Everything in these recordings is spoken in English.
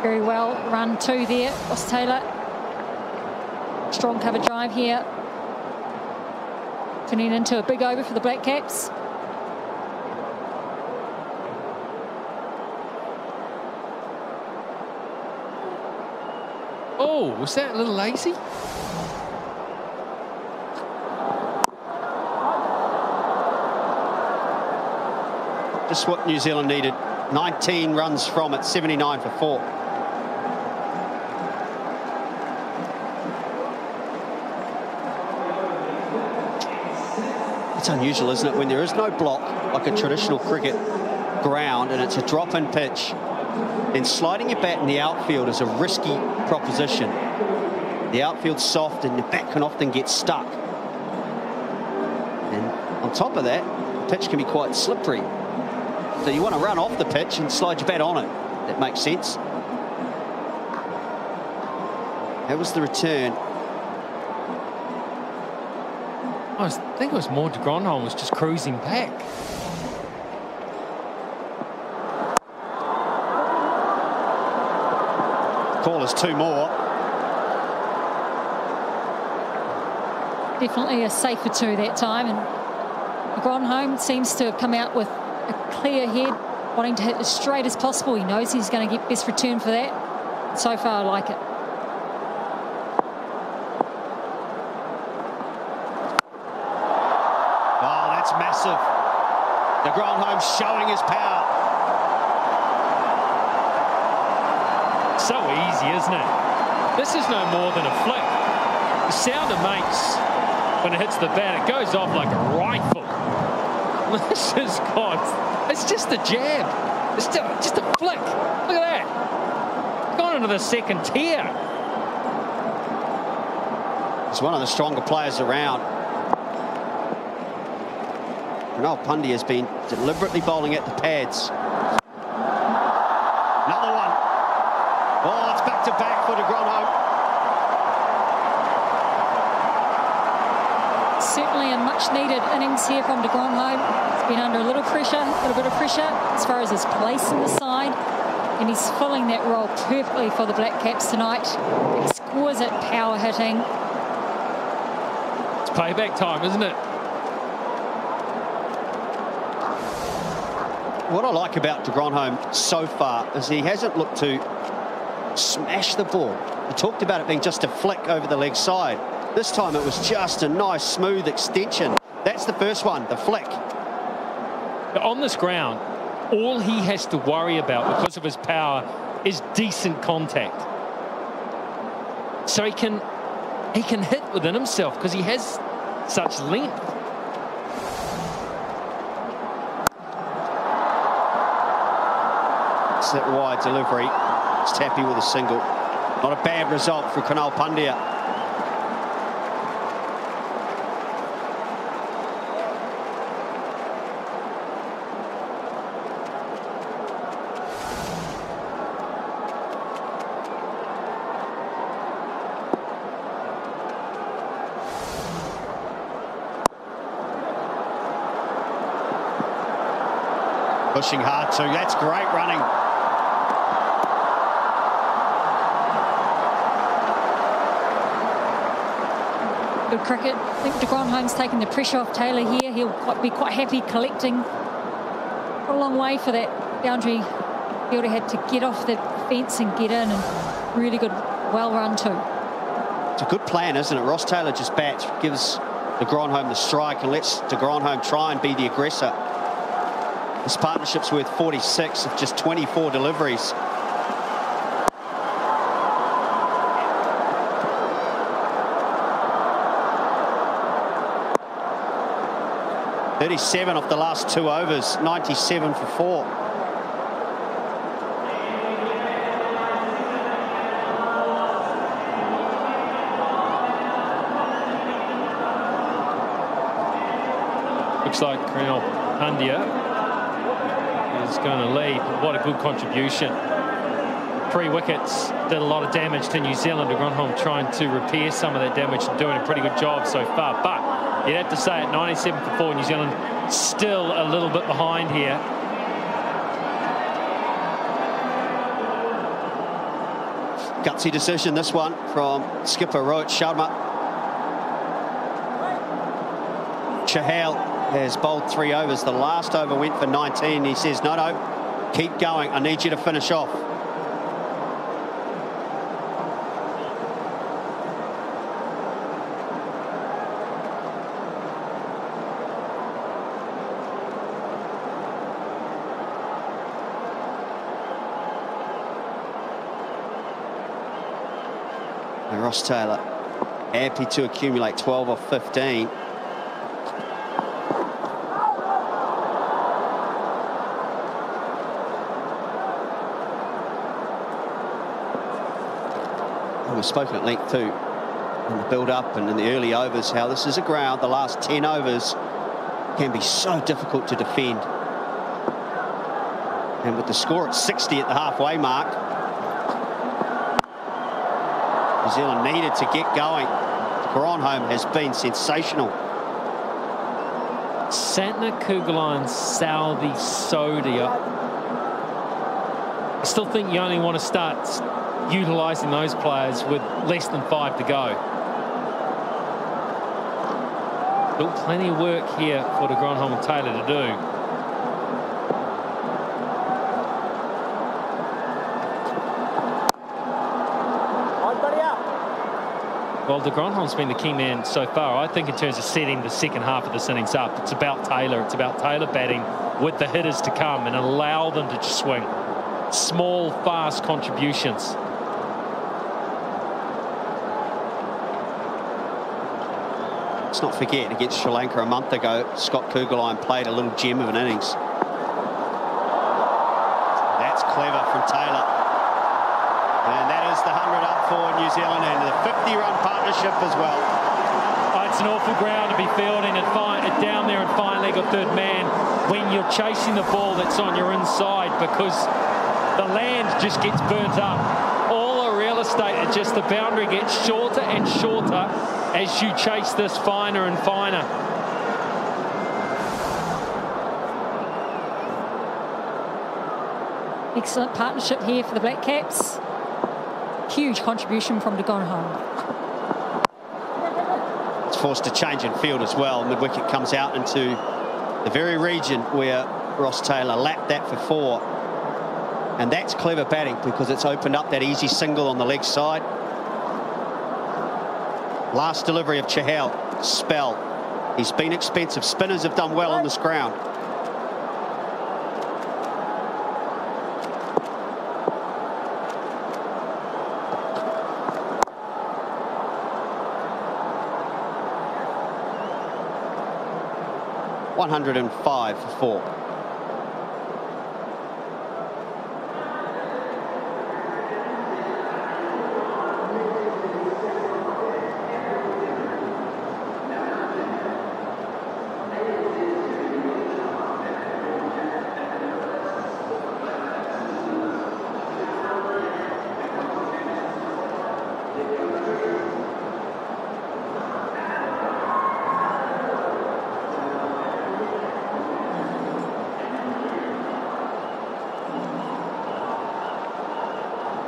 Very well run two there, Ross Taylor. Strong cover drive here. Turning into a big over for the Black Caps. Oh, was that a little lazy? Just what New Zealand needed. 19 runs from it, 79 for 4. It's unusual, isn't it, when there is no block, like a traditional cricket ground, and it's a drop-in pitch, then sliding your bat in the outfield is a risky proposition. The outfield's soft and the bat can often get stuck. And on top of that, the pitch can be quite slippery. So you want to run off the pitch and slide your bat on it. That makes sense. That was the return. I think it was more de Grandhomme was just cruising back. Call is 2 more. Definitely a safer 2 that time, and de Grandhomme seems to have come out with a clear head, wanting to hit as straight as possible. He knows he's going to get best return for that. So far, I like it. Oh, that's massive. De Grandhomme showing his power. So easy, isn't it? This is no more than a flick. The sound it makes when it hits the bat, it goes off like a rifle. This is God. It's just a jab. It's just a flick. Look at that. Gone into the second tier. He's one of the stronger players around. Kunal Pandya has been deliberately bowling at the pads. Another one. Oh, it's back to back for de Grandhomme. Certainly a much-needed innings here from de Grandhomme. He's been under a little pressure, a little bit of pressure as far as his place in the side, and he's filling that role perfectly for the Black Caps tonight. Exquisite power hitting. It's payback time, isn't it? What I like about de Grandhomme so far is he hasn't looked to smash the ball. We talked about it being just a flick over the leg side. This time it was just a nice, smooth extension. That's the first one, the flick. On this ground, all he has to worry about because of his power is decent contact. So he can hit within himself because he has such length. It's that wide delivery. Just happy with a single. Not a bad result for Kunal Pandya. Pushing hard too. That's great running. Good cricket. I think de Grandhomme's taking the pressure off Taylor here. He'll be quite happy collecting. A long way for that boundary. Fielder had to get off the fence and get in, and really good, well run too. It's a good plan, isn't it? Ross Taylor just bats, gives de Grandhomme the strike and lets de Grandhomme try and be the aggressor. This partnership's worth 46 of just 24 deliveries. .37 off the last 2 overs, 97 for 4. Looks like Kunal Pandya is going to lead. What a good contribution. 3 wickets, did a lot of damage to New Zealand. De Grandhomme trying to repair some of that damage and doing a pretty good job so far. But you'd have to say at 97 for 4, New Zealand still a little bit behind here. Gutsy decision, this one, from skipper Rohit Sharma. Chahal has bowled 3 overs. The last over went for 19. He says, no, keep going. I need you to finish off. And Ross Taylor happy to accumulate 12 off 15. We've spoken at length too in the build-up and in the early overs how this is a ground. The last 10 overs can be so difficult to defend. And with the score at 60 at the halfway mark, New Zealand needed to get going. Gronholm has been sensational. Santner, Kugelheim, Southey, Sodia. I still think you only want to start utilising those players with less than 5 to go. Still plenty of work here for de Gronholm and Taylor to do. Well, de Gronholm's been the key man so far. I think in terms of setting the second half of this innings up, it's about Taylor. It's about Taylor batting with the hitters to come and allow them to just swing. Small, fast contributions. Let's not forget, against Sri Lanka a month ago, Scott Kugelheim played a little gem of an innings. That's clever from Taylor. And that is the 100 up for New Zealand and the 50-run partnership as well. Oh, it's an awful ground to be fielding it down there in fine leg or third man when you're chasing the ball that's on your inside, because the land just gets burnt up. All the real estate, it just the boundary gets shorter and shorter as you chase this finer and finer. Excellent partnership here for the Black Caps. Huge contribution from de Gronholm. It's forced to change in field as well. Mid-wicket comes out into the very region where Ross Taylor lapped that for 4. And that's clever batting because it's opened up that easy single on the leg side. Last delivery of Chahal, spell. He's been expensive. Spinners have done well on this ground. $105 for 4.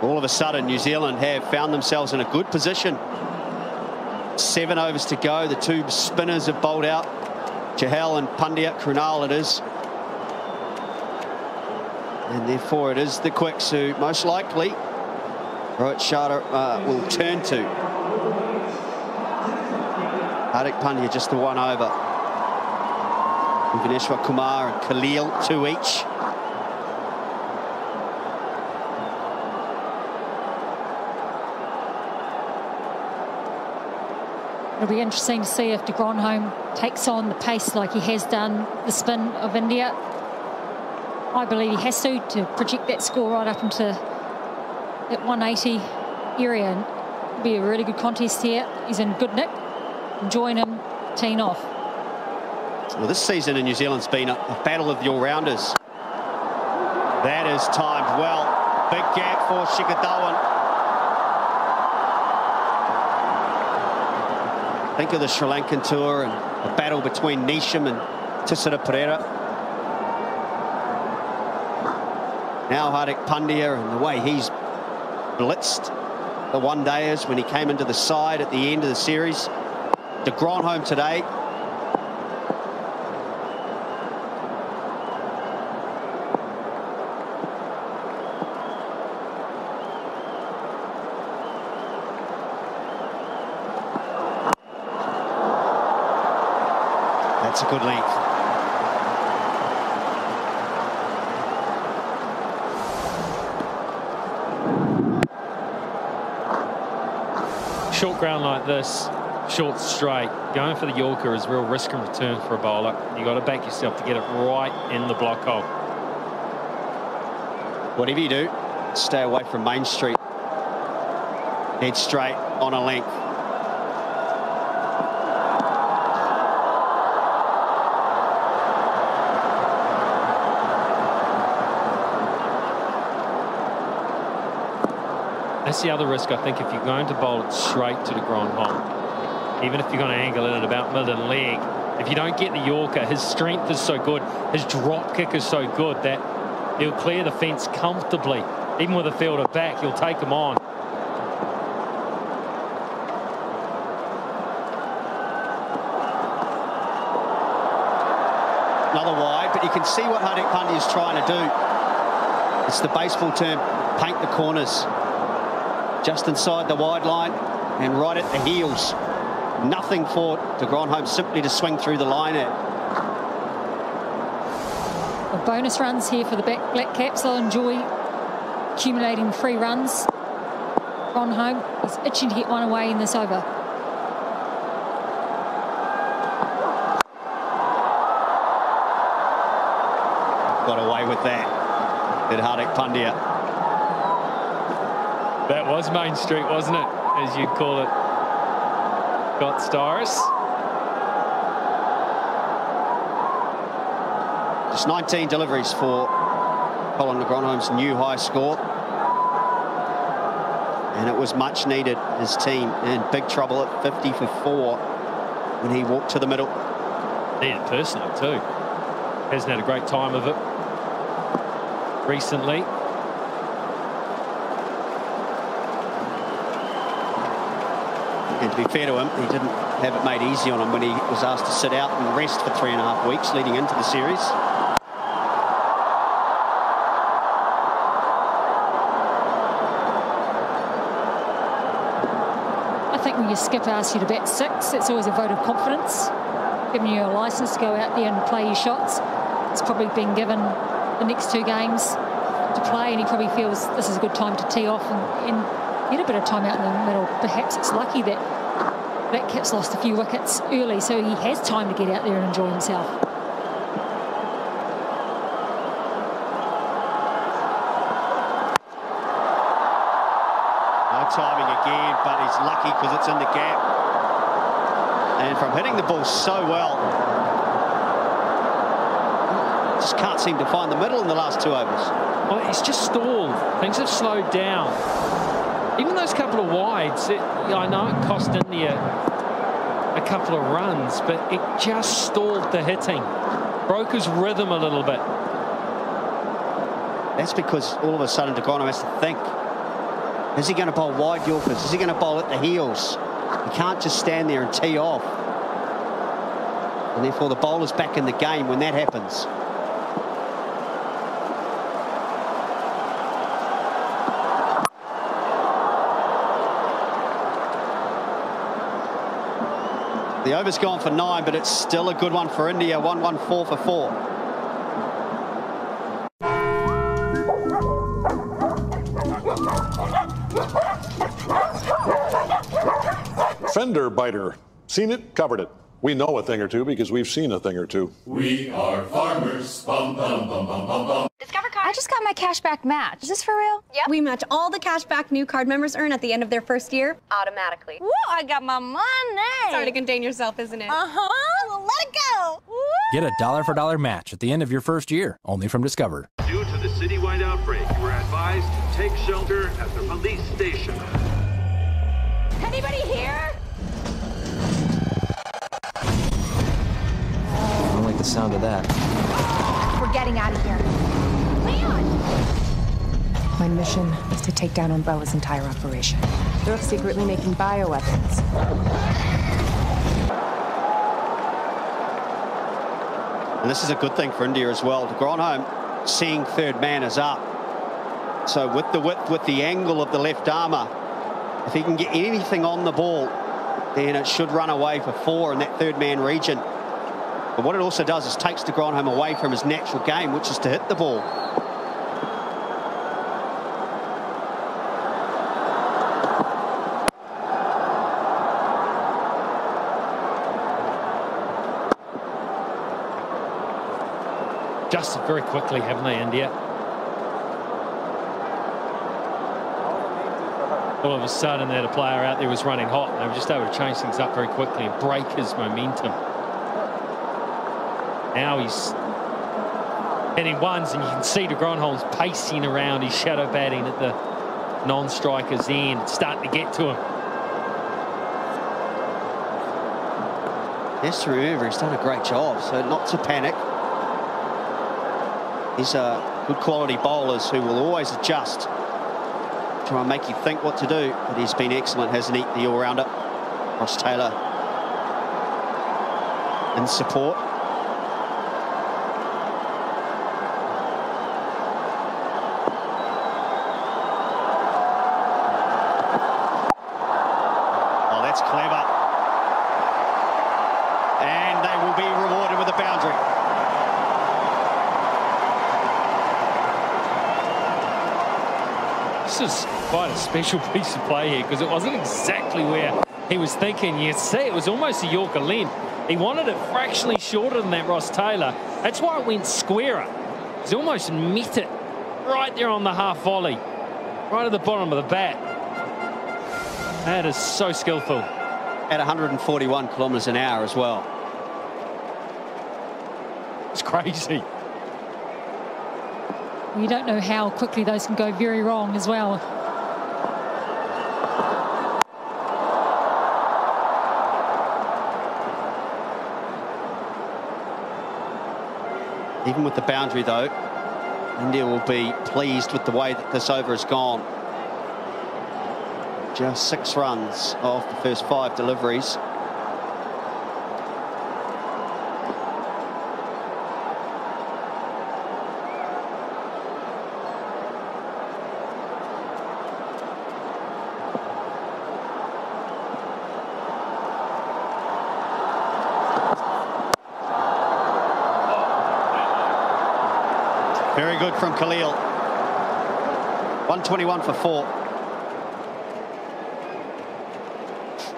All of a sudden, New Zealand have found themselves in a good position. 7 overs to go. The 2 spinners have bowled out. Chahal and Pandya, Krunal it is. And therefore it is the quicks who most likely Rohit Sharma will turn to. Hardik Pandya just the 1 over. Bhuvaneshwar Kumar and Khalil 2 each. It'll be interesting to see if de Gronholm takes on the pace like he has done the spin of India. I believe he has to project that score right up into that 180 area. And it'll be a really good contest here. He's in good nick. Join him, teeing off. Well, this season in New Zealand's been a battle of the all-rounders. That is timed well. Big gap for Shikhar Dhawan. Think of the Sri Lankan tour and a battle between Neesham and Tisara Perera. Now Hardik Pandya and the way he's blitzed the one-dayers when he came into the side at the end of the series. De Grandhomme today. That's a good length. Short ground like this, short straight, going for the Yorker is real risk and return for a bowler. You've got to back yourself to get it right in the block hole. Whatever you do, stay away from Main Street. Head straight on a length. That's the other risk, I think, if you're going to bowl it straight to the Grandhomme, even if you're going to angle it at about mid and leg, if you don't get the Yorker, his strength is so good, his drop kick is so good that he'll clear the fence comfortably. Even with a fielder back, he'll take him on. Another wide, but you can see what Hardik Pandya is trying to do. It's the baseball term, paint the corners. Just inside the wide line and right at the heels. Nothing for De Grandhomme simply to swing through the line at. Well, bonus runs here for the Black Caps. They'll enjoy accumulating 3 runs. Grandhomme is itching to get one away in this over. Got away with that, did Hardik Pandya. That was Main Street, wasn't it? As you'd call it. Got Stars. Just 19 deliveries for Colin de Grandhomme's new high score. And it was much needed. His team in big trouble at 50 for 4 when he walked to the middle. Needed personally too. Hasn't had a great time of it recently. And to be fair to him, he didn't have it made easy on him when he was asked to sit out and rest for 3.5 weeks leading into the series. I think when your skipper asks you to bat 6, it's always a vote of confidence, giving you a licence to go out there and play your shots. It's probably been given the next 2 games to play, and he probably feels this is a good time to tee off and get a bit of time out in the middle. Perhaps it's lucky that Black Caps lost a few wickets early, so he has time to get out there and enjoy himself. No timing again, but he's lucky because it's in the gap. And from hitting the ball so well, just can't seem to find the middle in the last 2 overs. Well, it's just stalled. Things have slowed down. Even those couple of wides, I know it cost India a couple of runs, but it just stalled the hitting. Broke his rhythm a little bit. That's because all of a sudden De Grandhomme has to think. Is he going to bowl wide Yorkers? Is he going to bowl at the heels? He can't just stand there and tee off. And therefore the bowler's back in the game when that happens. The over's gone for 9, but it's still a good one for India. 114 for 4. Fender biter. Seen it, covered it. We know a thing or two because we've seen a thing or two. We are farmers. Bum, bum, bum, bum, bum, bum. Discover card. I just got my cashback match. Is this for real? Yep. We match all the cashback new card members earn at the end of their first year. Automatically. Woo, I got my money. It's hard to contain yourself, isn't it? Uh-huh. Well, let it go. Woo. Get a $1-for-$1 match at the end of your first year, only from Discover. Due to the citywide outbreak, you are advised to take shelter at the police station. Anybody here? I don't like the sound of that. We're getting out of here. Leon! My mission is to take down Umbrella's entire operation. They're secretly making bioweapons. And this is a good thing for India as well. De Grandhomme seeing third man is up. So with the width, with the angle of the left armour, if he can get anything on the ball, then it should run away for 4 in that third man region. But what it also does is takes de Grandhomme away from his natural game, which is to hit the ball. Adjusted very quickly, haven't they, India? All of a sudden, they had a player out there was running hot. They were just able to change things up very quickly and break his momentum. Now he's hitting ones, and you can see de Grandhomme's pacing around. He's shadow batting at the non-striker's end. It's starting to get to him. Yes, to remember, he's done a great job, so not to panic. These are good quality bowlers who will always adjust, try and make you think what to do, but he's been excellent, hasn't he, the all-rounder? Ross Taylor in support. Oh, that's clever. And they will be rewarded with a boundary. This is quite a special piece of play here, because it wasn't exactly where he was thinking. You see, it was almost a Yorker length. He wanted it fractionally shorter than that, Ross Taylor. That's why it went squarer. He's almost met it right there on the half volley, right at the bottom of the bat. That is so skillful. At 141 kilometres an hour as well. It's crazy. You don't know how quickly those can go very wrong as well. Even with the boundary, though, India will be pleased with the way that this over has gone. Just 6 runs off the first 5 deliveries. Very good from Khalil. 121 for 4.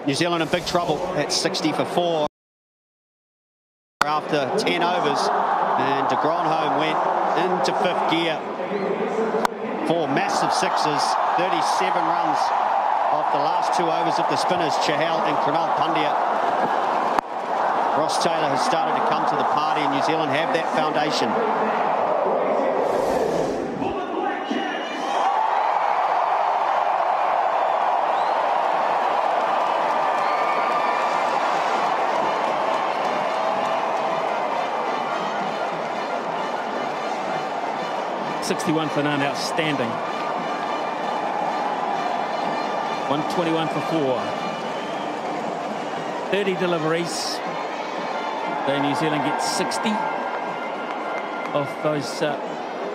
New Zealand in big trouble at 60 for 4 after 10 overs, and de Grandhomme went into 5th gear. 4 massive sixes, 37 runs off the last 2 overs of the spinners, Chahal and Krunal Pandya. Ross Taylor has started to come to the party, and New Zealand have that foundation. .61 for none, outstanding. 121 for 4. 30 deliveries. So New Zealand gets 60 off those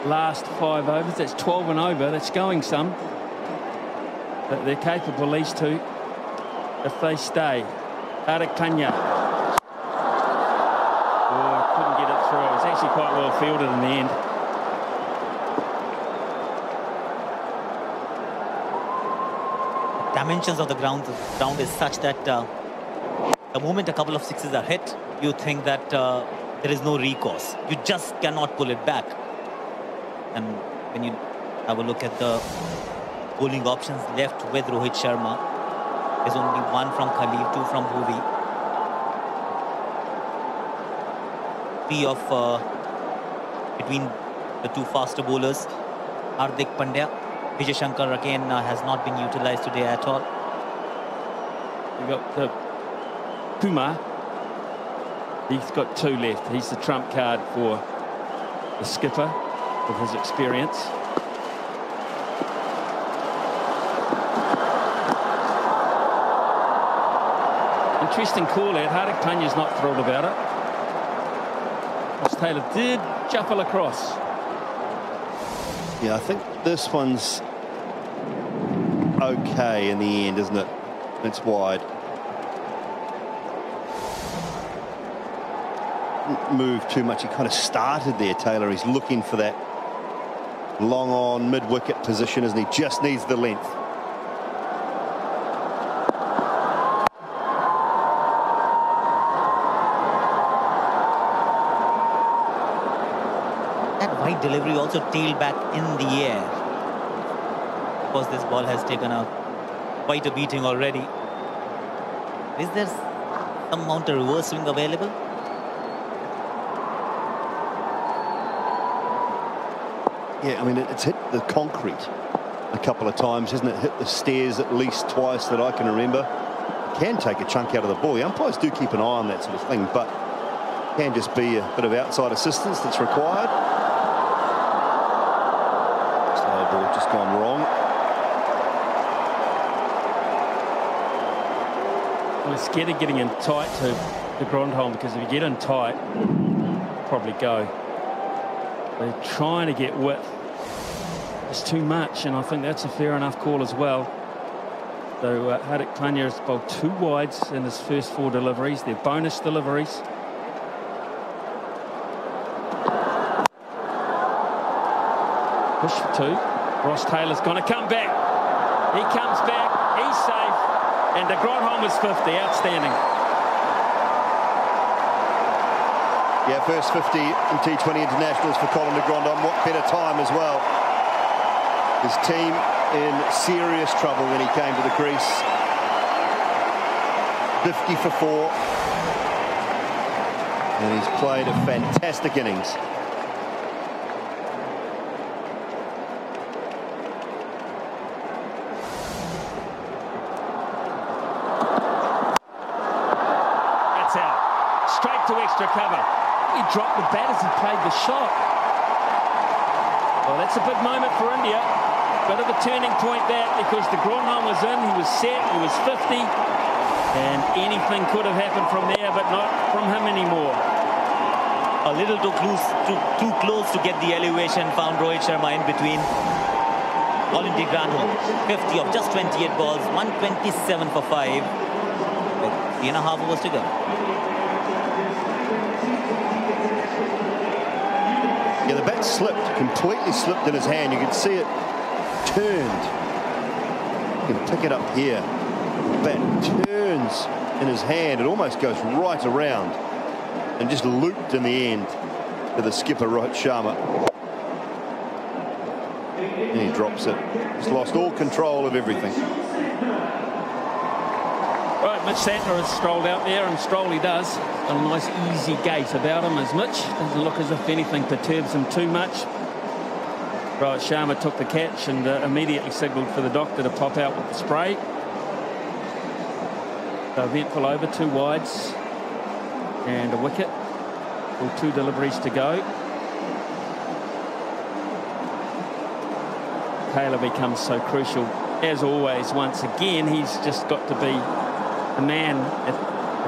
last 5 overs. That's 12 and over. That's going some. But they're capable, these two, if they stay. Harik Kanya. Oh, couldn't get it through. It was actually quite well fielded in the end. Dimensions of the ground is such that the moment a couple of sixes are hit, you think that there is no recourse. You just cannot pull it back. And when you have a look at the bowling options left with Rohit Sharma, there's only 1 from Khalil, 2 from Bhuvi. 3 of between the 2 faster bowlers, Hardik Pandya. Vijay Shankar again has not been utilised today at all. We've got Kumar. He's got 2 left. He's the trump card for the skipper with his experience. interesting call out. Hardik Panya's not thrilled about it. Ross Taylor did shuffle across. Yeah, I think this one's okay in the end, isn't it? It's wide. Didn't move too much. He kind of started there, Taylor. He's looking for that long on mid-wicket position, isn't he? Just needs the length. That wide delivery also tailed back in the air. Of course, this ball has taken quite a beating already. Is there some amount of reverse swing available? Yeah, I mean, it's hit the concrete a couple of times, hasn't it? Hit the stairs at least twice that I can remember. It can take a chunk out of the ball. The umpires do keep an eye on that sort of thing, but it can just be a bit of outside assistance that's required. Slow ball just gone wrong. Well, it's scared of getting in tight to the Grandholm, because if you get in tight, probably go. They're trying to get width. It's too much, and I think that's a fair enough call as well. So Hardik Pandya has bowled 2 wides in his first 4 deliveries. They're bonus deliveries. Push for 2. Ross Taylor's going to come back. He comes back. He's safe. And the Grandholm is 50. Outstanding. Yeah, first 50 in T20 internationals for Colin de Grandhomme. What better time as well. His team in serious trouble when he came to the crease. 50 for 4. And he's played a fantastic innings. That's out. Straight to extra cover. He dropped the bat as he played the shot. Well, that's a big moment for India. Bit of a turning point that, because the Grandholm was in, he was set, he was 50, and anything could have happened from there, but not from him anymore. A little too close to get the elevation, found Rohit Sharma in between. Colin de Grandhomme, 50 of just 28 balls, 127 for 5. With 3.5 overs to go. Yeah, the bat slipped, completely slipped in his hand. You can see it turned. You can pick it up here. The bat turns in his hand. It almost goes right around and just looped in the end to the skipper, Rohit Sharma. And he drops it. He's lost all control of everything. Right, Mitch Santner has strolled out there, and stroll he does. A nice easy gait about him as Mitch. Doesn't look as if anything perturbs him too much. Rohit Sharma took the catch and immediately signalled for the doctor to pop out with the spray. So eventful over, 2 wides and a wicket. All 2 deliveries to go. Taylor becomes so crucial. As always, once again, he's just got to be the man at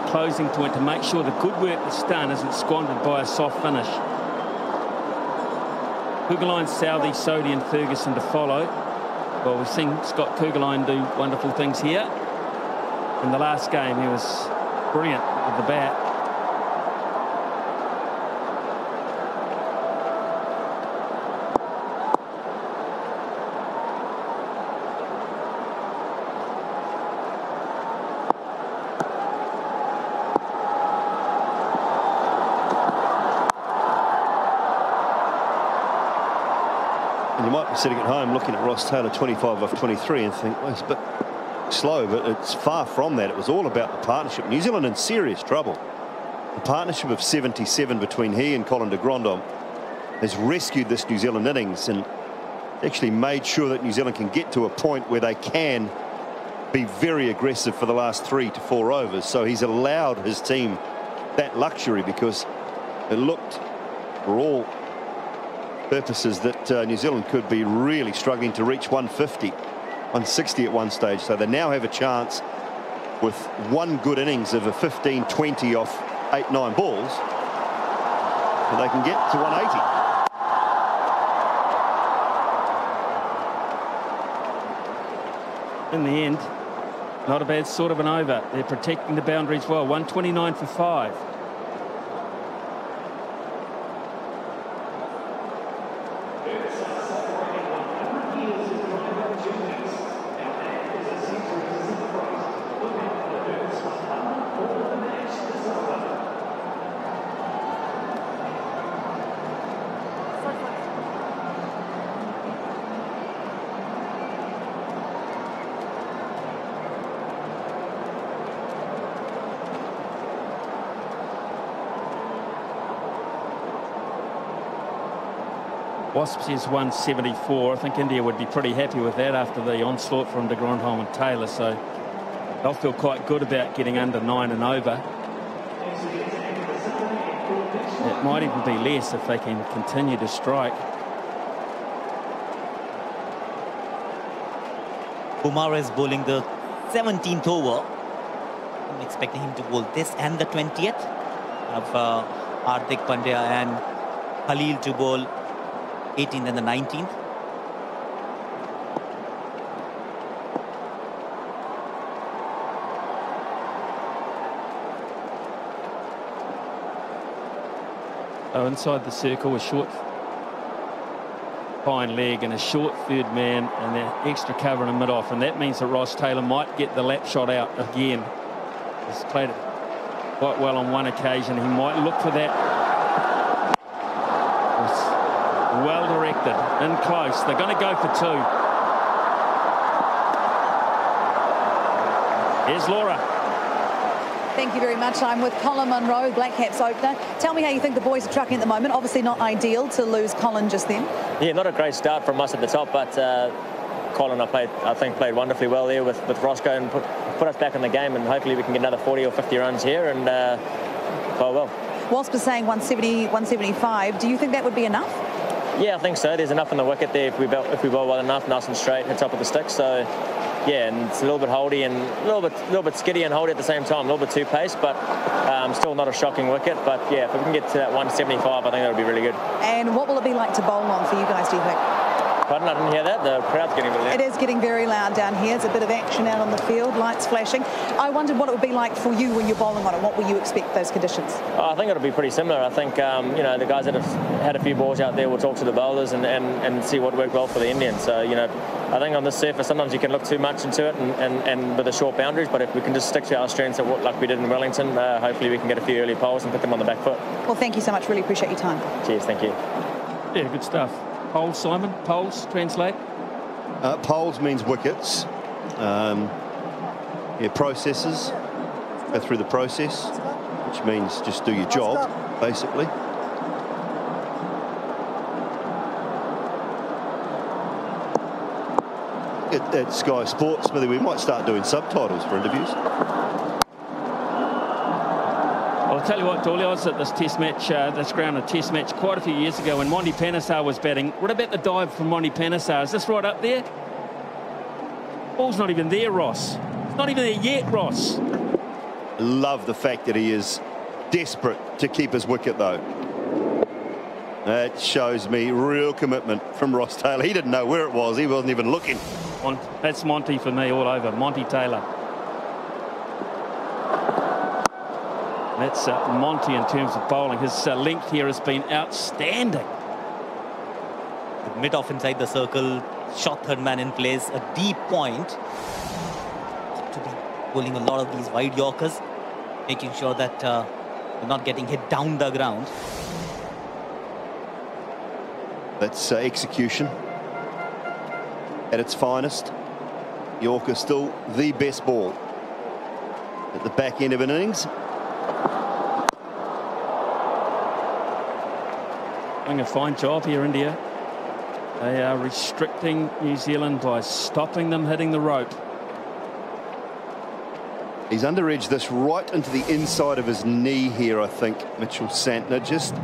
the closing point to make sure the good work that's done isn't squandered by a soft finish. Kuggeleijn, Southey, Sodhi and Ferguson to follow. Well, we've seen Scott Kuggeleijn do wonderful things here. In the last game, he was brilliant with the bat. And you might be sitting at home looking at Ross Taylor 25 off 23 and think, well, it's a bit slow, but it's far from that. It was all about the partnership. New Zealand in serious trouble. The partnership of 77 between he and Colin de Grandhomme has rescued this New Zealand innings and actually made sure that New Zealand can get to a point where they can be very aggressive for the last 3 to 4 overs. So he's allowed his team that luxury, because it looked, for all purposes, that New Zealand could be really struggling to reach 150, 160 at one stage. So they now have a chance with one good innings of a 15-20 off 8-9 balls, and they can get to 180. In the end, not a bad sort of an over. They're protecting the boundaries well. 129 for 5. Wasps is 174. I think India would be pretty happy with that after the onslaught from de Grandhomme and Taylor, so they'll feel quite good about getting under 9 and over. It might even be less if they can continue to strike. Kumar is bowling the 17th over. I'm expecting him to bowl this and the 20th. Have Hardik Pandya and Khalil to bowl 18th and the 19th. Oh, inside the circle, a short fine leg and a short third man and the extra cover in a mid-off, and that means that Ross Taylor might get the lap shot out again. He's played it quite well on one occasion. He might look for that. Well directed, in close. They're going to go for 2. Here's Laura. Thank you very much. I'm with Colin Munro, Black Caps opener. Tell me how you think the boys are trucking at the moment. Obviously not ideal to lose Colin just then. Yeah, not a great start from us at the top, but Colin, I think, played wonderfully well there with Roscoe and put us back in the game, and hopefully we can get another 40 or 50 runs here and play well. Wasp is saying 170, 175. Do you think that would be enough? Yeah, I think so. There's enough in the wicket there if we bowl well enough, nice and straight at the top of the stick. So, yeah, and it's a little bit holdy and a little bit skiddy and holdy at the same time, a little bit too pace, but still not a shocking wicket. But yeah, if we can get to that 175, I think that would be really good. And what will it be like to bowl on for you guys, do you think? Pardon, I didn't hear that. The crowd's getting a bit loud. It is getting very loud down here. There's a bit of action out on the field, lights flashing. I wondered what it would be like for you when you're bowling on it. What will you expect those conditions? I think it'll be pretty similar. I think, you know, the guys that have had a few balls out there will talk to the bowlers and see what worked well for the Indians. So, you know, I think on this surface, sometimes you can look too much into it and with the short boundaries, but if we can just stick to our strengths like we did in Wellington, hopefully we can get a few early poles and put them on the back foot. Well, thank you so much. Really appreciate your time. Cheers, thank you. Yeah, good stuff. Poles, Simon. Poles, translate. Poles means wickets. Yeah, processes. Go through the process, which means just do your job, basically. At Sky Sports, Smithy, we might start doing subtitles for interviews. I'll tell you what, Dooley, I was at this test match, this ground, a test match quite a few years ago when Monty Panesar was batting. What about the dive from Monty Panesar? Is this right up there? Ball's not even there, Ross. It's not even there yet, Ross. Love the fact that he is desperate to keep his wicket, though. That shows me real commitment from Ross Taylor. He didn't know where it was. He wasn't even looking. That's Monty for me all over. Monty Taylor. That's Monty in terms of bowling. His length here has been outstanding. Mid-off inside the circle, shot third man in place, a deep point. To be bowling a lot of these wide Yorkers, making sure that you're not getting hit down the ground. That's execution at its finest. Yorker still the best ball at the back end of an innings. Doing a fine job here, India. They are restricting New Zealand by stopping them hitting the rope. He's under-edged this right into the inside of his knee here, I think, Mitchell Santner. Just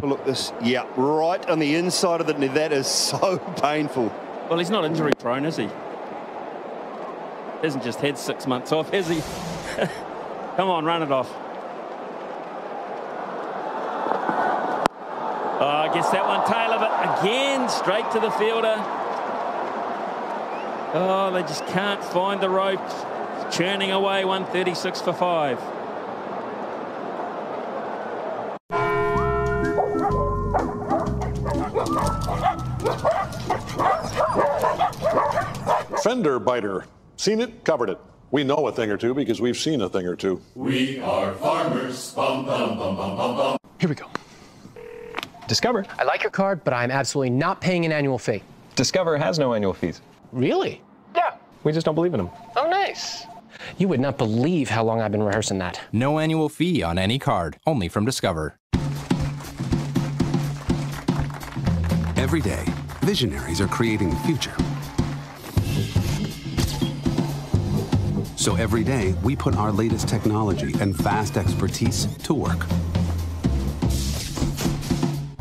look this, yeah, right on the inside of the knee. That is so painful. Well, he's not injury prone, is he? Hasn't just had 6 months off, has he? Come on, run it off. Oh, gets that one tail of it again, straight to the fielder. Oh, they just can't find the rope. It's churning away, 136 for 5. Fender biter. Seen it, covered it. We know a thing or two because we've seen a thing or two. We are farmers. Bum, bum, bum, bum, bum, bum. Here we go. Discover. I like your card, but I'm absolutely not paying an annual fee. Discover has no annual fees. Really? Yeah. We just don't believe in them. Oh, nice. You would not believe how long I've been rehearsing that. No annual fee on any card, only from Discover. Every day, visionaries are creating the future. So every day, we put our latest technology and vast expertise to work.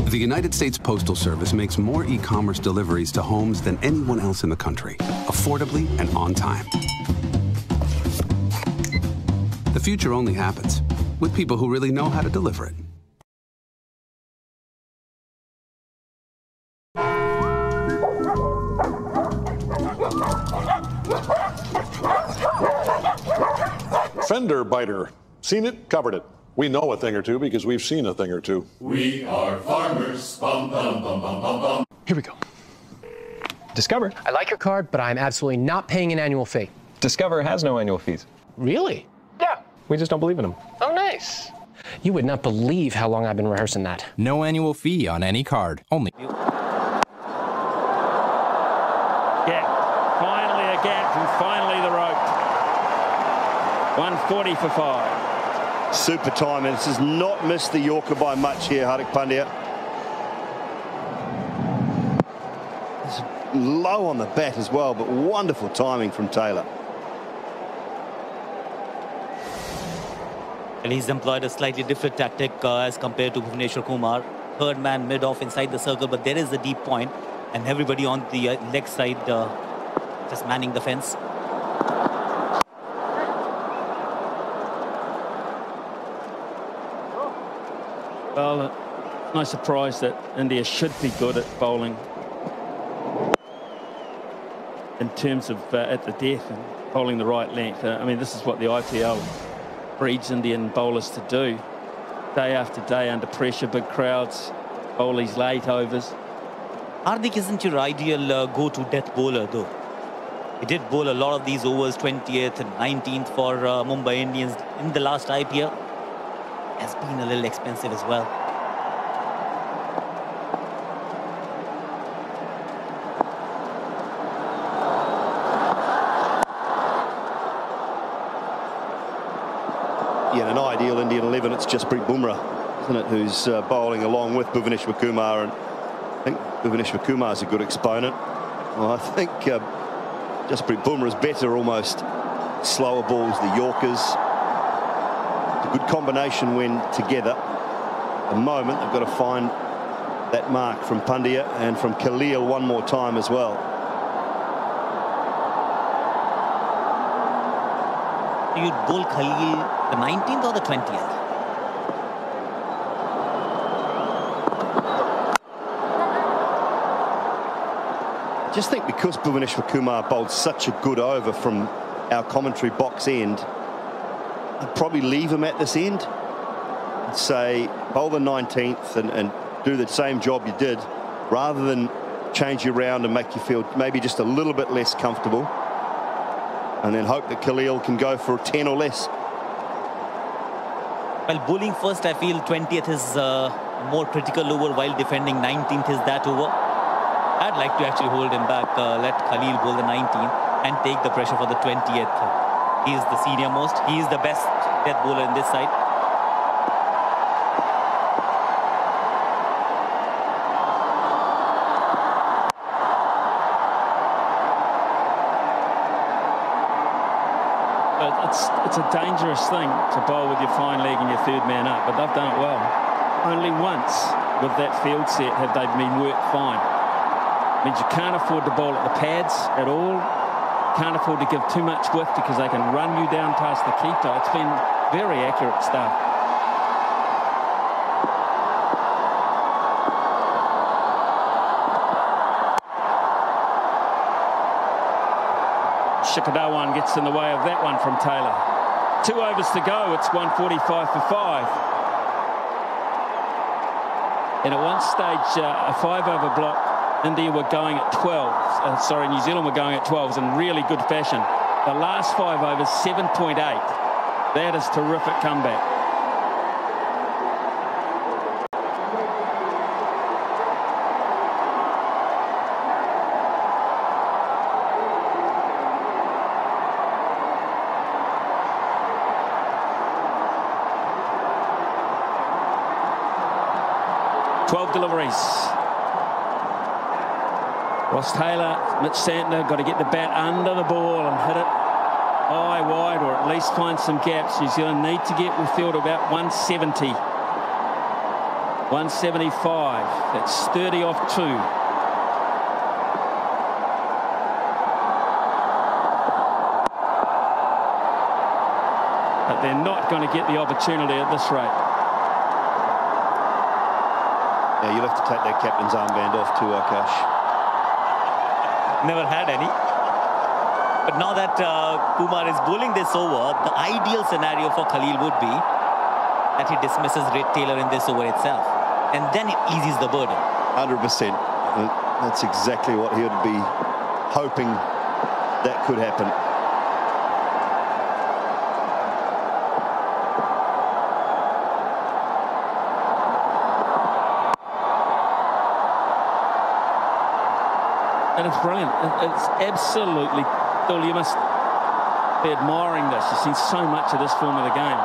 The United States Postal Service makes more e-commerce deliveries to homes than anyone else in the country, affordably and on time. The future only happens with people who really know how to deliver it. Fender biter. Seen it, covered it. We know a thing or two because we've seen a thing or two. We are farmers. Bum, bum, bum, bum, bum, bum. Here we go. Discover. I like your card, but I'm absolutely not paying an annual fee. Discover has no annual fees. Really? Yeah. We just don't believe in them. Oh, nice. You would not believe how long I've been rehearsing that. No annual fee on any card, only. Gap. Finally a gap, and finally the rope. 140 for 5. Super time, and this has not missed the Yorker by much here, Hardik Pandya. It's low on the bat as well, but wonderful timing from Taylor. And he's employed a slightly different tactic as compared to Bhuvneshwar Kumar. Third man mid-off inside the circle, but there is a deep point, and everybody on the leg side just manning the fence. Well, no surprise that India should be good at bowling in terms of at the death and bowling the right length. I mean, this is what the IPL breeds Indian bowlers to do. Day after day under pressure, big crowds, bowl these late overs. Hardik isn't your ideal go-to death bowler, though. He did bowl a lot of these overs, 20th and 19th for Mumbai Indians in the last IPL. Has been a little expensive as well. Yeah, an ideal Indian 11, it's Jasprit Bumrah, isn't it, who's bowling along with Bhuvneshwar Kumar, and I think Bhuvneshwar Kumar is a good exponent. Well, I think Jasprit Bumrah is better almost. Slower balls, the Yorkers. A good combination when together. At the moment, they've got to find that mark from Pandya and from Khalil one more time as well. You'd bowl Khalil the 19th or the 20th? Just think because Bhuvneshwar Kumar bowled such a good over from our commentary box end, I'd probably leave him at this end and say bowl the 19th and do the same job you did, rather than change you around and make you feel maybe just a little bit less comfortable, and then hope that Khalil can go for 10 or less. Well, bowling first, I feel 20th is a more critical over, while defending 19th is that over. I'd like to actually hold him back, let Khalil bowl the 19th and take the pressure for the 20th. He is the senior most. He is the best death bowler in this side. It's a dangerous thing to bowl with your fine leg and your third man up, but they've done it well. Only once with that field set have they been worked fine. Means you can't afford to bowl at the pads at all. can't afford to give too much width because they can run you down past the keeper. It's been very accurate stuff. Shikadawan gets in the way of that one from Taylor. 2 overs to go. It's 145 for 5. And at one stage, a 5-over block, India were going at 12. Sorry, New Zealand were going at 12s in really good fashion. The last 5 overs, 7.8. That is terrific comeback. Deliveries. Ross Taylor, Mitch Santner got to get the bat under the ball and hit it high, wide, or at least find some gaps. New Zealand need to get with field about 170. 175. That's 30 off 2. But they're not going to get the opportunity at this rate. Yeah, you'll have to take that captain's armband off too, Akash. Never had any. But now that Kumar is bowling this over, the ideal scenario for Khalil would be that he dismisses Red Taylor in this over itself. And then it eases the burden. 100%. That's exactly what he would be hoping that could happen. And it's brilliant. It's absolutely, Phil, you must be admiring this. You've seen so much of this form of the game.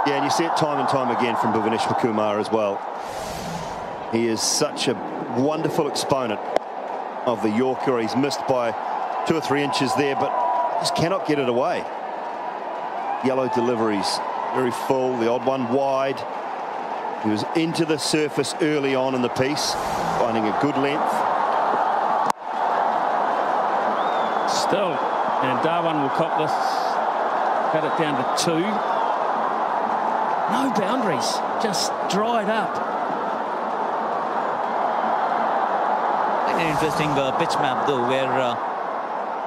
Yeah, and you see it time and time again from Bhuvaneshwar Kumar as well. He is such a wonderful exponent of the Yorker. He's missed by 2 or 3 inches there, but just cannot get it away. Yellow deliveries, very full, the odd one wide. He was into the surface early on in the piece, finding a good length. Still, and Darwin will cop this, cut it down to 2. No boundaries, just dried up. An interesting pitch map though, where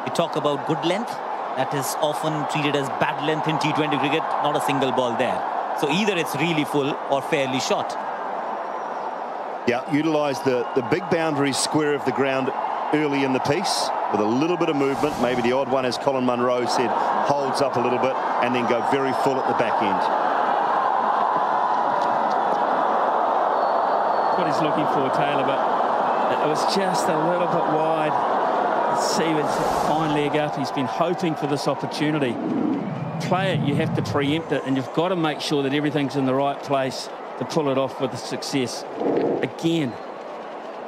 we talk about good length. That is often treated as bad length in T20 cricket, not a single ball there. So either it's really full or fairly short. Yeah, utilise the big boundary square of the ground early in the piece with a little bit of movement. Maybe the odd one, as Colin Munro said, holds up a little bit and then go very full at the back end. What he's looking for, Taylor, but it was just a little bit wide. Let's see, with fine leg up, he's been hoping for this opportunity. Play it, you have to preempt it, and you've got to make sure that everything's in the right place to pull it off with success. Again.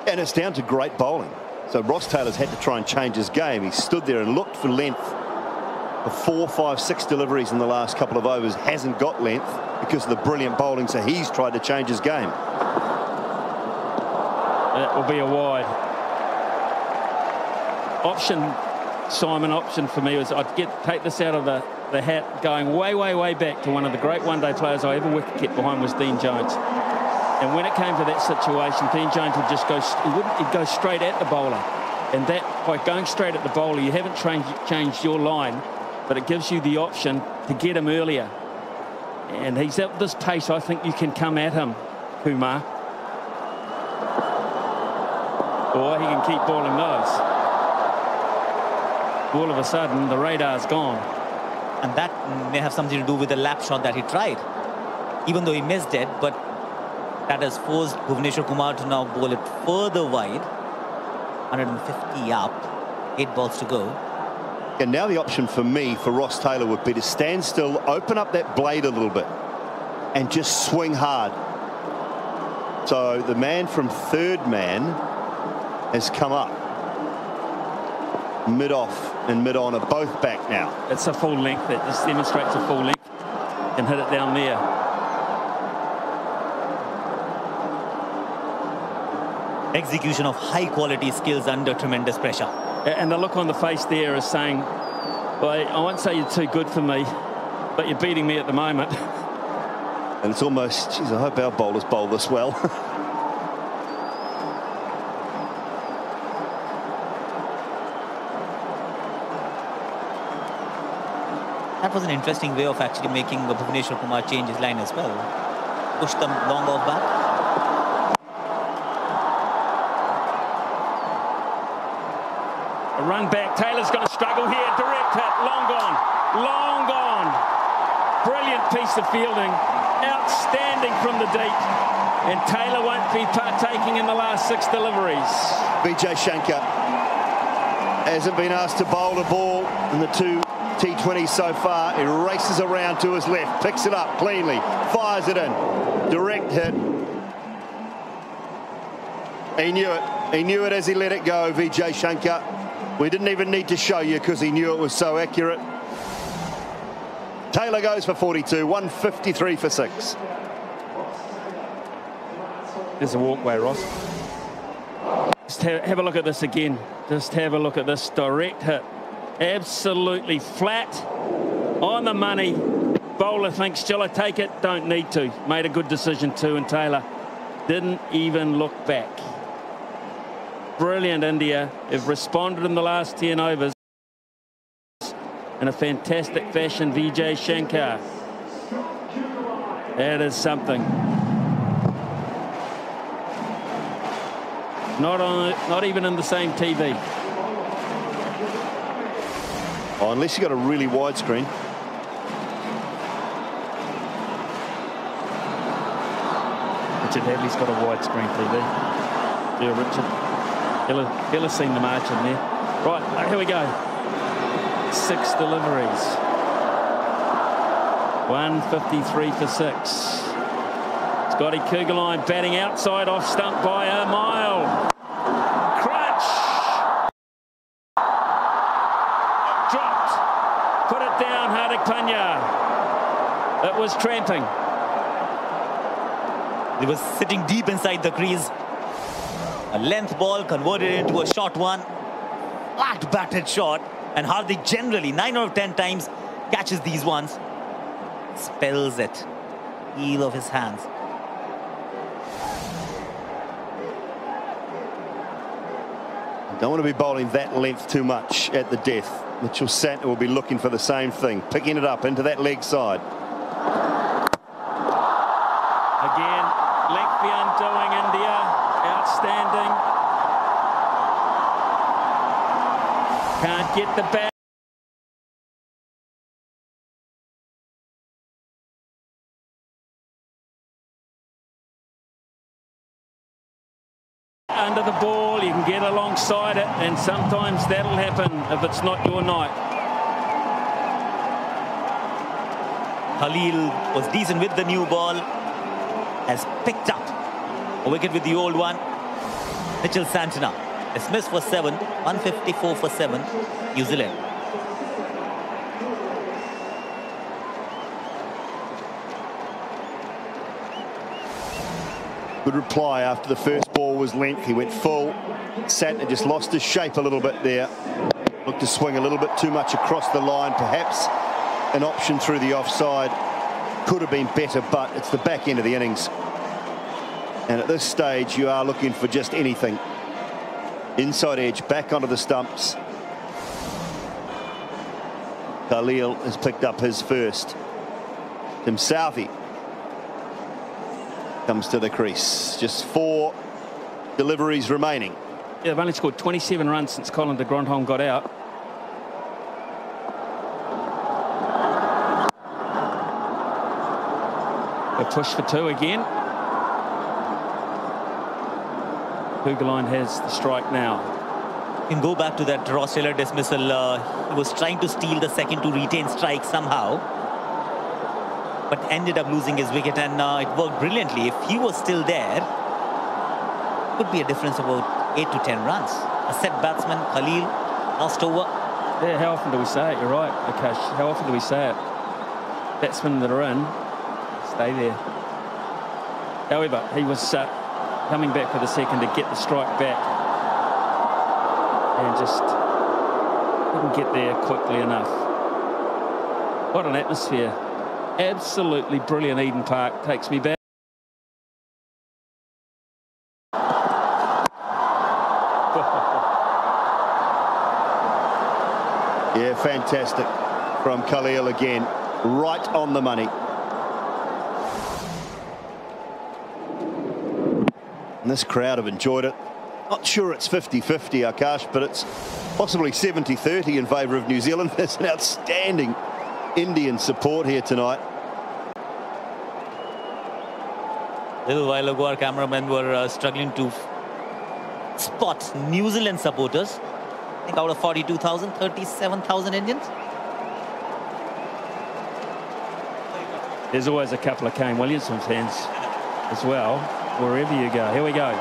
And it's down to great bowling. So Ross Taylor's had to try and change his game. He stood there and looked for length. The 4, 5, 6 deliveries in the last couple of overs hasn't got length because of the brilliant bowling, so he's tried to change his game. That will be a wide. Option, Simon, option for me was I'd take this out of the hat, going way, way, way back to one of the great one-day players I ever wicket behind was Dean Jones. And when it came to that situation, Dean Jones would just he'd go straight at the bowler. And that, by going straight at the bowler, you haven't changed your line, but it gives you the option to get him earlier. And he's at this pace, I think you can come at him, Kumar. Or he can keep bowling those. All of a sudden, the radar's gone. And that may have something to do with the lap shot that he tried. Even though he missed it, but that has forced Bhuvaneshwar Kumar to now bowl it further wide. 150 up, 8 balls to go. And now the option for me, for Ross Taylor, would be to stand still, open up that blade a little bit, and just swing hard. So the man from third man has come up. Mid-off and mid-on are both back now. It's a full length. That just demonstrates a full length. And hit it down there. Execution of high-quality skills under tremendous pressure. And the look on the face there is saying, well, I won't say you're too good for me, but you're beating me at the moment. And it's almost, geez, I hope our bowlers bowl this well. That was an interesting way of actually making Bhuvneshwar Kumar change his line as well. Push them long off back. A run back. Taylor's going to struggle here. Direct hit. Long gone. Long gone. Brilliant piece of fielding. Outstanding from the deep. And Taylor won't be partaking in the last 6 deliveries. Vijay Shankar hasn't been asked to bowl a ball in the 2 T20 so far. He races around to his left, picks it up cleanly, fires it in. Direct hit. He knew it. He knew it as he let it go, Vijay Shankar. We didn't even need to show you because he knew it was so accurate. Taylor goes for 42, 153 for 6. There's a walkway, Ross. Just have a look at this again. Just have a look at this direct hit. Absolutely flat, on the money. Bowler thinks, shall I take it? Don't need to. Made a good decision too, and Taylor didn't even look back. Brilliant, India. Have responded in the last 10 overs in a fantastic fashion. Vijay Shankar. That is something. Not even in the same TV. Oh, unless you've got a really wide screen. Richard Hadley's got a widescreen TV. Yeah, Richard. He'll have seen the margin there. Right, here we go. 6 deliveries. 153 for 6. Scotty Kugelheim batting outside off stump by a mile. Crutch. Dropped. Put it down, Hardik Pandya. It was tramping. He was sitting deep inside the crease. A length ball converted into a short one. Flat batted shot. And Hardik generally, 9 out of 10 times, catches these ones. Spells it. Heel of his hands. Don't want to be bowling that length too much at the death. Mitchell Santner will be looking for the same thing, picking it up into that leg side. Again, lengthy undoing India. Outstanding. Can't get the bat. Under the ball, you can get alongside it, and sometimes that'll happen if it's not your night. Khalil was decent with the new ball. Has picked up a wicket with the old one. Mitchell Santner dismissed for 7, 154 for 7, New Zealand. Good reply after the first ball was length. He went full. Santner just lost his shape a little bit there. Looked to swing a little bit too much across the line. Perhaps an option through the offside could have been better, but it's the back end of the innings. And at this stage, you are looking for just anything. Inside edge, back onto the stumps. Khalil has picked up his first. Tim Southey comes to the crease. Just 4 deliveries remaining. Yeah, they've only scored 27 runs since Colin de Grandhomme got out. A push for 2 again. Kugelheim has the strike now. You can go back to that Ross Taylor dismissal. He was trying to steal the second to retain strike somehow, but ended up losing his wicket, and it worked brilliantly. If he was still there, it could be a difference of about 8 to 10 runs. A set batsman, Khalil, lost over. Yeah, how often do we say it? You're right, Akash. How often do we say it? Batsmen that are in, stay there. However, he was coming back for the second to get the strike back and just Didn't get there quickly enough. What an atmosphere. Absolutely brilliant. Eden Park takes me back. Yeah, fantastic from Khalil again. Right on the money. And this crowd have enjoyed it. Not sure it's 50-50, Akash, but it's possibly 70-30 in favour of New Zealand. There's an outstanding Indian support here tonight. A little while ago, our cameramen were struggling to spot New Zealand supporters. I think out of 42,000, 37,000 Indians. There's always a couple of Kane Williamson fans as well, wherever you go. Here we go.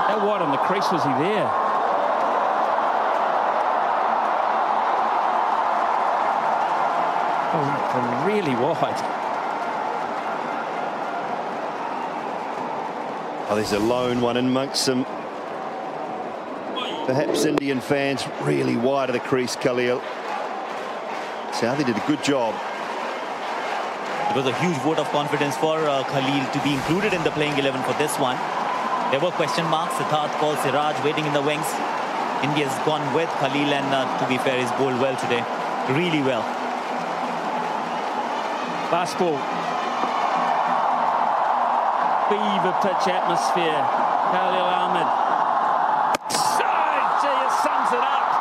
How wide on the crease was he there? Oh, really wide. Oh, there's a lone one in amongst some perhaps Indian fans really wide of the crease, Khalil. Southey did a good job. It was a huge vote of confidence for Khalil to be included in the playing 11 for this one. There were question marks. Siddharth called Siraj waiting in the wings. India's gone with Khalil, and to be fair, he's bowled well today. Really well. Fast ball. Fever pitch atmosphere. Khalil Ahmed. Oh, gee, it sums it up.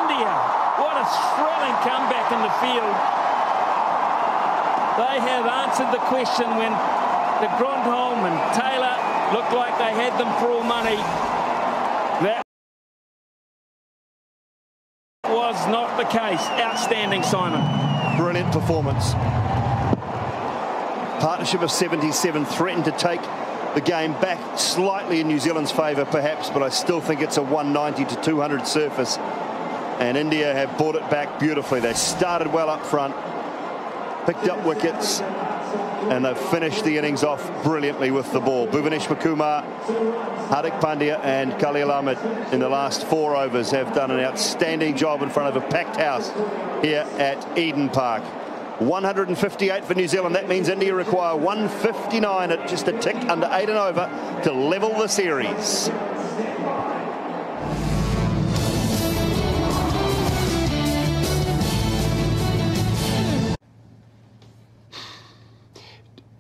India, what a thrilling comeback in the field. They have answered the question when the Grandholm and Taylor looked like they had them for all money. That was not the case. Outstanding, Simon. Brilliant performance. Partnership of 77 threatened to take the game back slightly in New Zealand's favour, perhaps, but I still think it's a 190 to 200 surface. And India have brought it back beautifully. They started well up front, picked up wickets, and they've finished the innings off brilliantly with the ball. Bhuvaneshwar Kumar, Hardik Pandya and Khalil Ahmed in the last 4 overs have done an outstanding job in front of a packed house here at Eden Park. 158 for New Zealand. That means India require 159 at just a tick under 8 and over to level the series.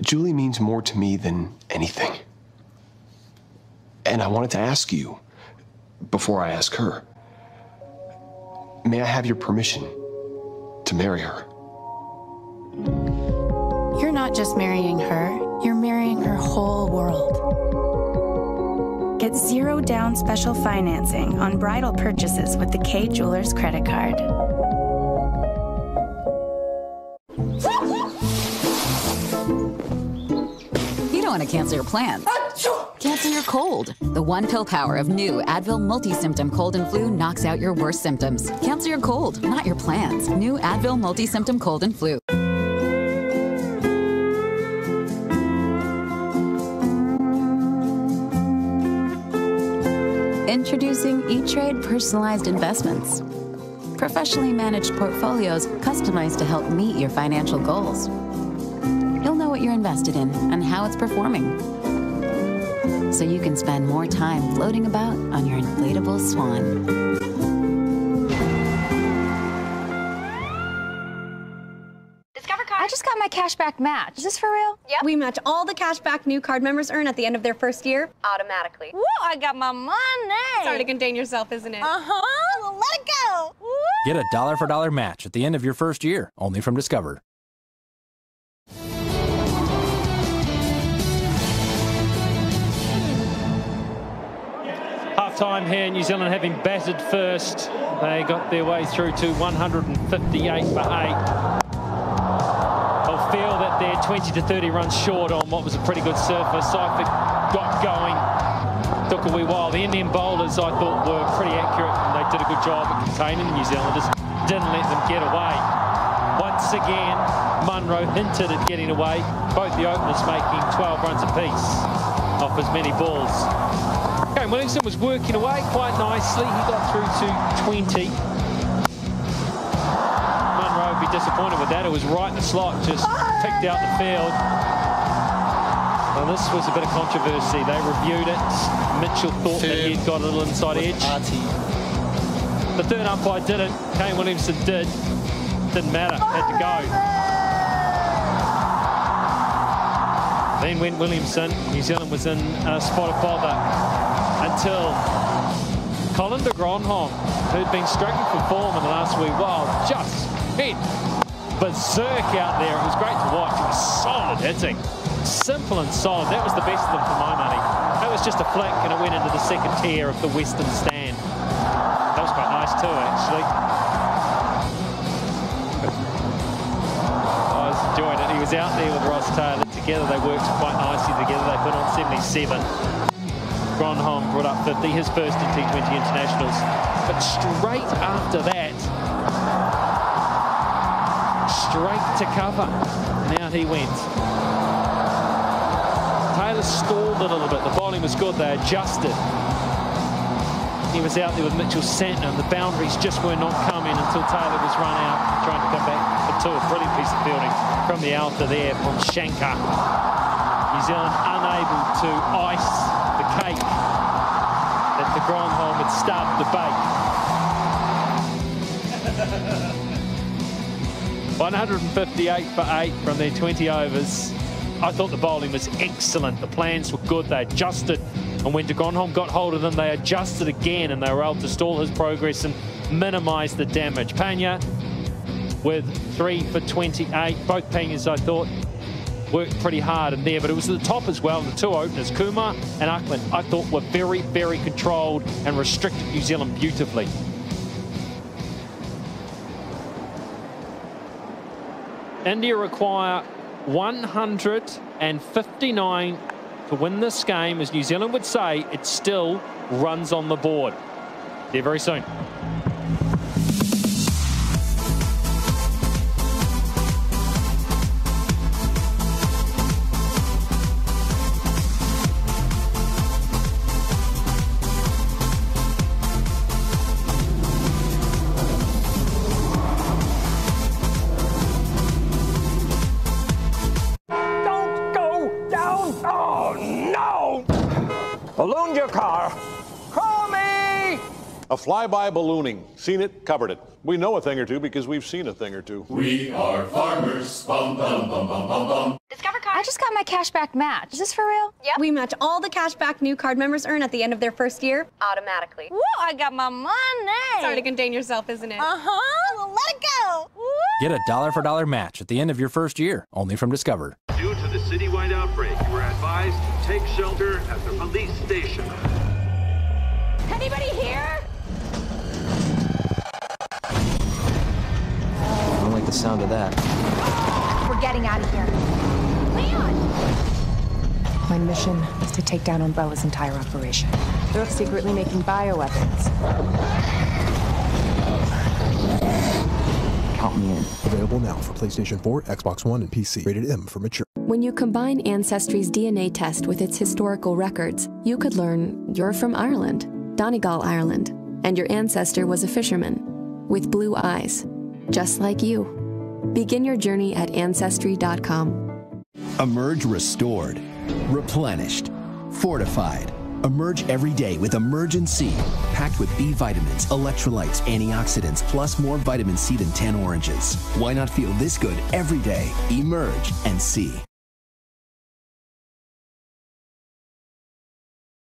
Julie means more to me than anything. And I wanted to ask you, before I ask her, may I have your permission to marry her? You're not just marrying her, you're marrying her whole world. Get 0 down special financing on bridal purchases with the K Jewelers credit card. You don't want to cancel your plans. Cancel your cold. The one-pill power of new Advil multi-symptom cold and flu knocks out your worst symptoms. Cancel your cold, not your plans. New Advil multi-symptom cold and flu. Introducing E-Trade Personalized Investments. Professionally managed portfolios customized to help meet your financial goals. You'll know what you're invested in and how it's performing, so you can spend more time floating about on your inflatable swan. I just got my cashback match. Is this for real? Yep. We match all the cashback new card members earn at the end of their first year. Automatically. Woo, I got my money. It's hard to contain yourself, isn't it? Uh-huh. Well, let it go. Woo. Get a $1 match at the end of your first year, only from Discover. Half-time here, New Zealand having batted first. They got their way through to 158 for 8. They'll feel that they're 20 to 30 runs short on what was a pretty good surface. Seifert got going, took a wee while. The Indian bowlers, I thought, were pretty accurate, and they did a good job at containing the New Zealanders. Didn't let them get away. Once again, Munro hinted at getting away. Both the openers making 12 runs apiece off as many balls. Kane Williamson was working away quite nicely. He got through to 20. Munro would be disappointed with that. It was right in the slot, just picked out the field. Well, this was a bit of controversy. They reviewed it. Mitchell thought that he'd got a little inside edge. The third umpire didn't. Kane Williamson did. Didn't matter. Had to go. Then went Williamson. New Zealand was in a spot of bother until Colin de Grandhomme, who'd been striking for form in the last week, just hit berserk out there. It was great to watch. It was solid hitting. Simple and solid. That was the best of them for my money. That was just a flick and it went into the second tier of the Western stand. That was quite nice too, actually. I was enjoying it. He was out there with Ross Taylor. Together they worked quite nicely together. They put on 77. Grandhomme brought up 50, his first in T20 internationals. But straight after that, straight to cover. And out he went. Taylor stalled a little bit. The bowling was good. They adjusted. He was out there with Mitchell Santner, and the boundaries just were not coming until Taylor was run out, trying to come back for two. A brilliant piece of fielding from the outer there from Shankar. New Zealand unable to ice the cake that the Grandhomme had started to bake. 158 for 8 from their 20 overs. I thought the bowling was excellent. The plans were good. They adjusted. And when de Grandhomme got hold of them, they adjusted again and they were able to stall his progress and minimise the damage. Pena with 3 for 28. Both Penas, I thought, worked pretty hard in there, but it was at the top as well. And the two openers, Kumar and Auckland, I thought were very, very controlled and restricted New Zealand beautifully. India require 159 to win this game. As New Zealand would say, it still runs on the board. See you very soon. Ballooned your car. Call me! A flyby ballooning. Seen it, covered it. We know a thing or two because we've seen a thing or two. We are farmers. Bum, bum, bum, bum, bum, bum. Discover card. I just got my cashback match. Is this for real? Yep. We match all the cashback new card members earn at the end of their first year automatically. Woo, I got my money. It's hard to contain yourself, isn't it? Uh-huh. Well, let it go. Woo. Get a $1-for-$1 match at the end of your first year, only from Discover. Due to the citywide outbreak, you are advised to take shelter at the police station. Anybody here? I don't like the sound of that. We're getting out of here. Leon! My mission is to take down Umbrella's entire operation. They're secretly making bioweapons. Count me in. Available now for PlayStation 4, Xbox One, and PC. Rated M for mature. When you combine Ancestry's DNA test with its historical records, you could learn you're from Ireland, Donegal, Ireland, and your ancestor was a fisherman with blue eyes, just like you. Begin your journey at Ancestry.com. Emerge restored, replenished, fortified. Emerge every day with Emergen-C, packed with B vitamins, electrolytes, antioxidants, plus more vitamin C than 10 oranges. Why not feel this good every day? Emerge and see.